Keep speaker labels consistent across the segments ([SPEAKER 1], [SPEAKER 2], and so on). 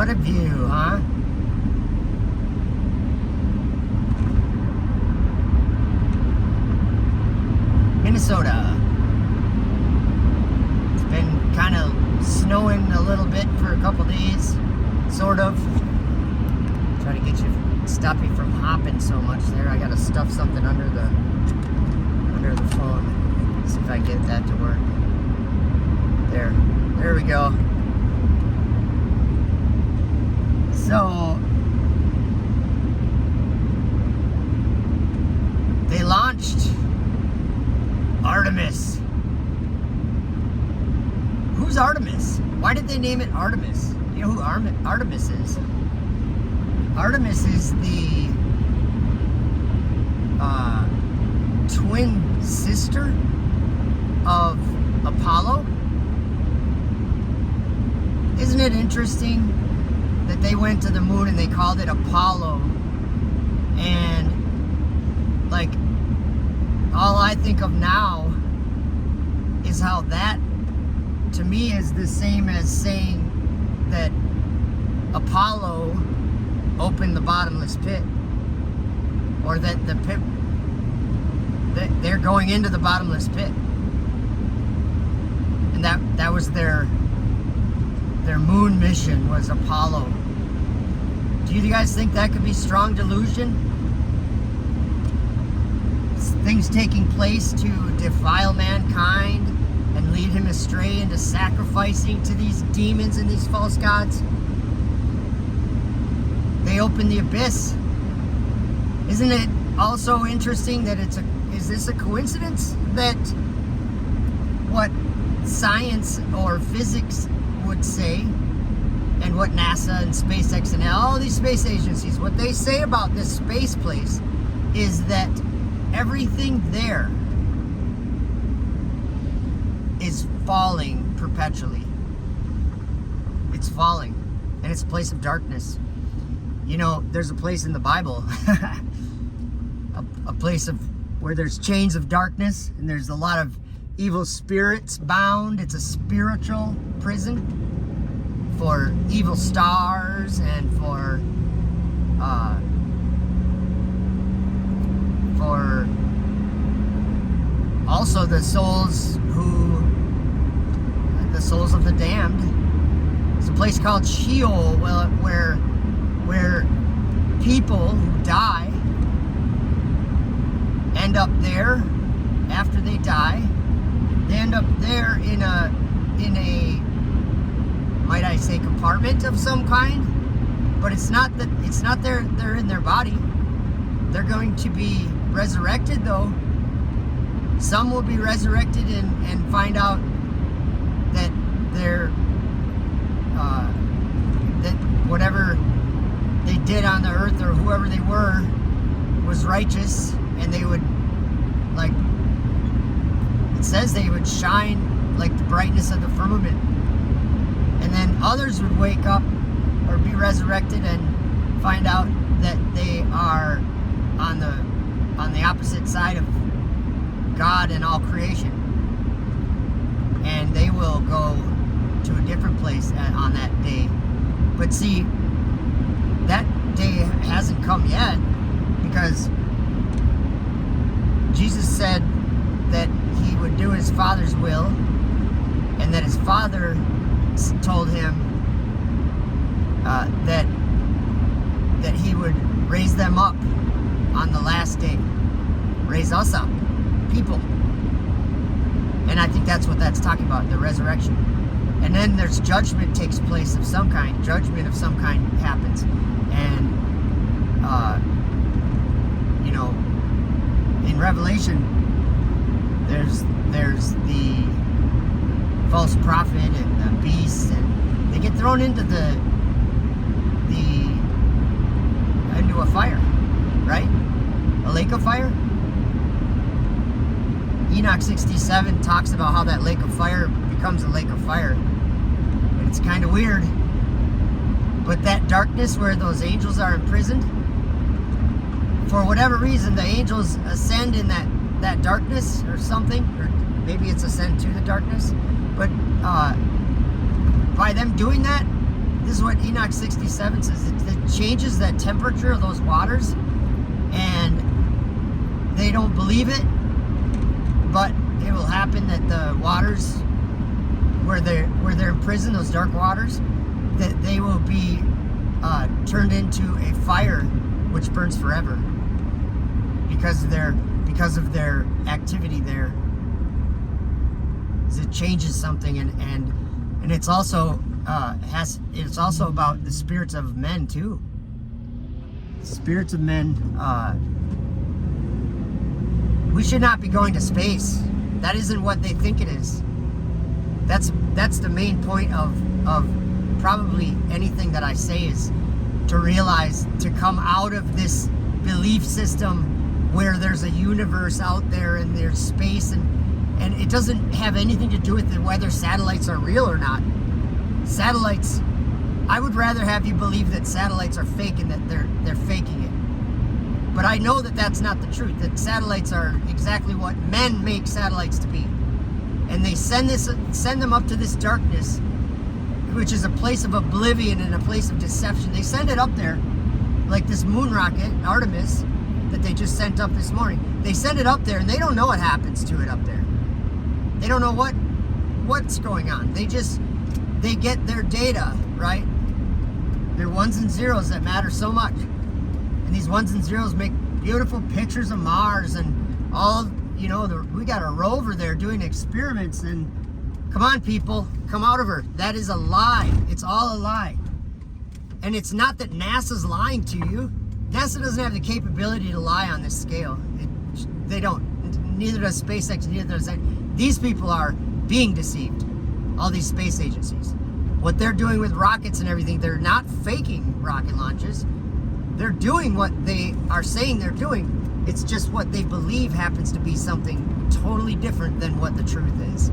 [SPEAKER 1] What a view, huh? Minnesota. It's been kind of snowing a little bit for a couple days, sort of. Try to get you, stop you from hopping so much there. I gotta stuff something under the phone. See if I can get that to work. There we go. So they launched Artemis. Who's Artemis? Why did they name it Artemis? You know who Artemis is? Artemis is the twin sister of Apollo. Isn't it interesting that they went to the moon and they called it Apollo? And like, all I think of now is how that, to me, is the same as saying that Apollo opened the bottomless pit, or that the pit, that they're going into the bottomless pit, and that was their moon mission, was Apollo. Do you guys think that could be strong delusion? Things taking place to defile mankind and lead him astray into sacrificing to these demons and these false gods. They open the abyss. Isn't it also interesting that is this a coincidence that what science or physics would say, and what NASA and SpaceX and all these space agencies, what they say about this space place is that everything there is falling perpetually. It's falling, and it's a place of darkness. You know, there's a place in the Bible, a place of where there's chains of darkness, and there's a lot of evil spirits bound. It's a spiritual prison for evil stars and for also the souls of the damned. It's a place called Sheol, where people who die end up there after they die. They end up there in a might I say compartment of some kind, but it's not they're in their body. They're going to be resurrected, though. Some will be resurrected and find out that they're that whatever they did on the earth, or whoever they were, was righteous, and they would, like it says, they would shine like the brightness of the firmament. And then others would wake up or be resurrected and find out that they are on the opposite side of God and all creation, and they will go to a different place on that day. But see, that day hasn't come yet, because Jesus said that he would do his Father's will, and that his Father told him that he would raise them up on the last day, raise us up, people. And I think that's what that's talking about, the resurrection. And then there's judgment takes place of some kind. Judgment of some kind happens, and you know, in Revelation, there's the false prophet and the beast, and they get thrown into into a fire, right? A lake of fire. Enoch 67 talks about how that lake of fire becomes a lake of fire, and it's kind of weird. But that darkness where those angels are imprisoned, for whatever reason, the angels ascend in that darkness or something, or maybe it's ascend to the darkness. But by them doing that, this is what Enoch 67 says. It changes the temperature of those waters, and they don't believe it, but it will happen that the waters where they're imprisoned, those dark waters, that they will be turned into a fire which burns forever because of their activity there. It changes something, and it's also it's also about the spirits of men too. Spirits of men. We should not be going to space. That isn't what they think it is. That's the main point of probably anything that I say, is to realize, to come out of this belief system where there's a universe out there and there's space, and it doesn't have anything to do with whether satellites are real or not. Satellites, I would rather have you believe that satellites are fake and that they're faking it. But I know that that's not the truth, that satellites are exactly what men make satellites to be. And they send them up to this darkness, which is a place of oblivion and a place of deception. They send it up there, like this moon rocket, Artemis, that they just sent up this morning. They send it up there, and they don't know what happens to it up there. They don't know what's going on. They get their data, right? They're ones and zeros that matter so much. And these ones and zeros make beautiful pictures of Mars and all, we got a rover there doing experiments, and come on, people, come out of her. That is a lie. It's all a lie. And it's not that NASA's lying to you. NASA doesn't have the capability to lie on this scale. They don't. Neither does SpaceX, neither does that. These people are being deceived. All these space agencies. What they're doing with rockets and everything, they're not faking rocket launches. They're doing what they are saying they're doing. It's just what they believe happens to be something totally different than what the truth is.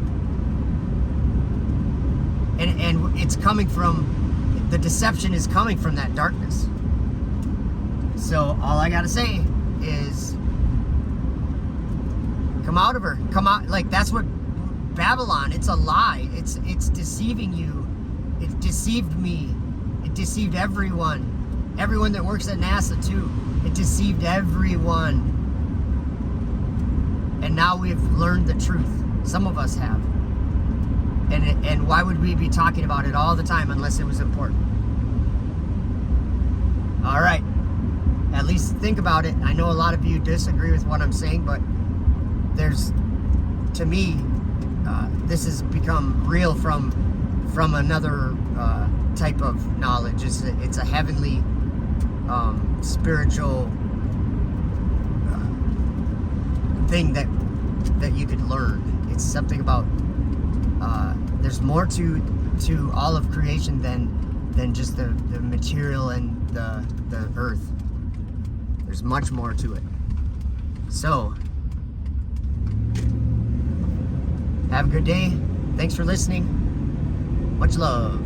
[SPEAKER 1] And it's coming from, the deception is coming from that darkness. So all I gotta say is, come out of her. Come out. Like, that's what Babylon, it's a lie. It's deceiving you. It deceived me. It deceived everyone. Everyone that works at NASA too. It deceived everyone. And now we've learned the truth. Some of us have. And why would we be talking about it all the time unless it was important? All right. At least think about it. I know a lot of you disagree with what I'm saying, but to me, this has become real from another type of knowledge. It's a heavenly, spiritual thing that you could learn. It's something about there's more to all of creation than just the material and the earth. There's much more to it. So, have a good day. Thanks for listening. Much love.